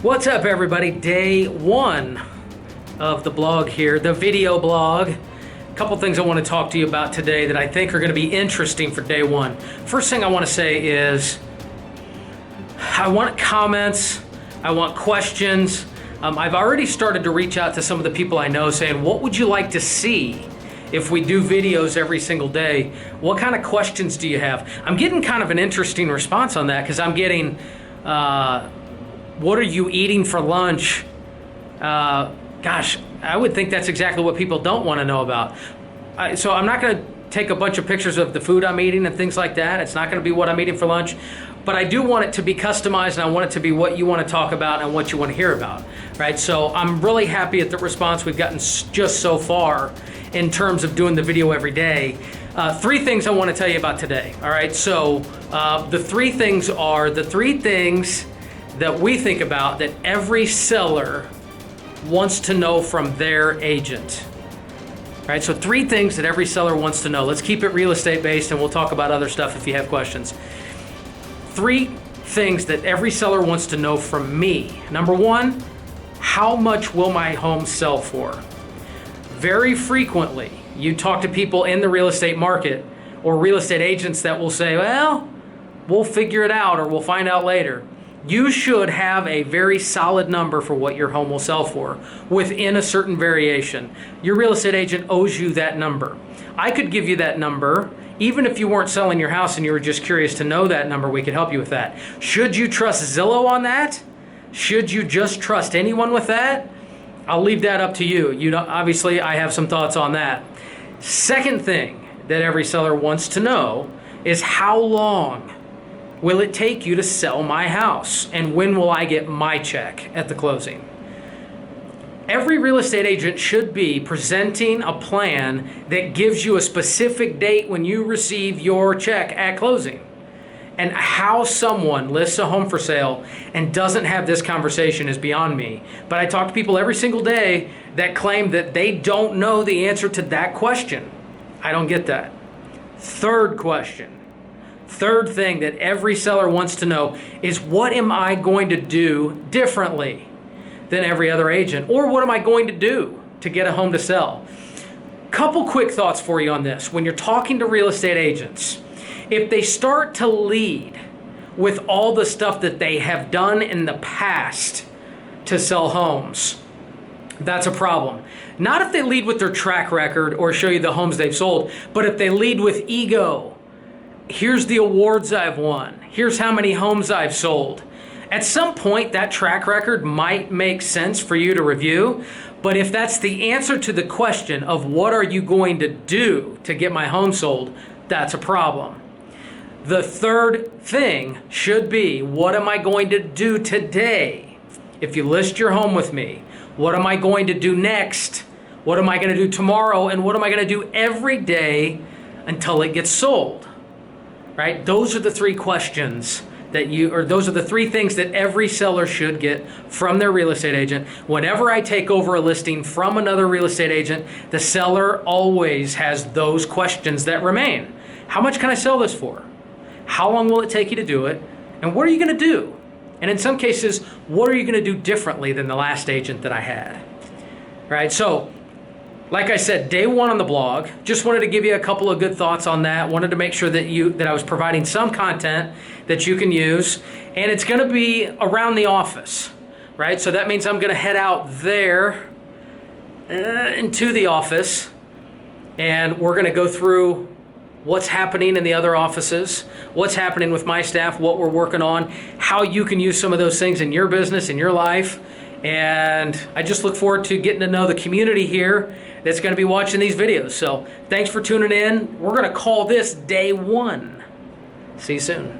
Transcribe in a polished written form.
What's up, everybody? Day one of the blog here, the video blog. A couple things I want to talk to you about today that I think are going to be interesting for day one. First thing I want to say is I want comments, I want questions. I've already started to reach out to some of the people I know saying, what would you like to see if we do videos every single day? What kind of questions do you have? I'm getting kind of an interesting response on that because I'm getting, what are you eating for lunch? Gosh, I would think that's exactly what people don't want to know about. So I'm not going to take a bunch of pictures of the food I'm eating and things like that. It's not going to be what I'm eating for lunch. But I do want it to be customized, and I want it to be what you want to talk about and what you want to hear about, right? So I'm really happy at the response we've gotten just so far in terms of doing the video every day. Three things I want to tell you about today, all right? So the three things are the three things that we think about that every seller wants to know from their agent. Right, so three things that every seller wants to know. Let's keep it real estate based, and we'll talk about other stuff if you have questions. Three things that every seller wants to know from me. Number one, how much will my home sell for? Very frequently, you talk to people in the real estate market or real estate agents that will say, well, we'll figure it out or we'll find out later. You should have a very solid number for what your home will sell for within a certain variation. Your real estate agent owes you that number. I could give you that number. Even if you weren't selling your house and you were just curious to know that number, we could help you with that. Should you trust Zillow on that? Should you just trust anyone with that? I'll leave that up to you. You know, obviously, I have some thoughts on that. Second thing that every seller wants to know is how long will it take you to sell my house? And when will I get my check at the closing? Every real estate agent should be presenting a plan that gives you a specific date when you receive your check at closing. And how someone lists a home for sale and doesn't have this conversation is beyond me. But I talk to people every single day that claim that they don't know the answer to that question. I don't get that. Third thing that every seller wants to know is, what am I going to do differently than every other agent? Or what am I going to do to get a home to sell? Couple quick thoughts for you on this. When you're talking to real estate agents, if they start to lead with all the stuff that they have done in the past to sell homes, that's a problem. Not if they lead with their track record or show you the homes they've sold, but if they lead with ego. Here's the awards I've won. Here's how many homes I've sold. At some point, that track record might make sense for you to review, but if that's the answer to the question of what are you going to do to get my home sold, that's a problem. The third thing should be, what am I going to do today? If you list your home with me, what am I going to do next? What am I going to do tomorrow? And what am I going to do every day until it gets sold? Right? Those are the three questions those are the three things that every seller should get from their real estate agent. Whenever I take over a listing from another real estate agent, the seller always has those questions that remain. How much can I sell this for? How long will it take you to do it? And what are you going to do? And in some cases, what are you going to do differently than the last agent that I had? Right? So, like I said, day one on the blog, just wanted to give you a couple of good thoughts on that. Wanted to make sure that I was providing some content that you can use. And it's going to be around the office, right? So that means I'm going to head out there into the office, and we're going to go through what's happening in the other offices, what's happening with my staff, what we're working on, how you can use some of those things in your business, in your life. And I just look forward to getting to know the community here that's going to be watching these videos. So thanks for tuning in. We're going to call this day one. See you soon.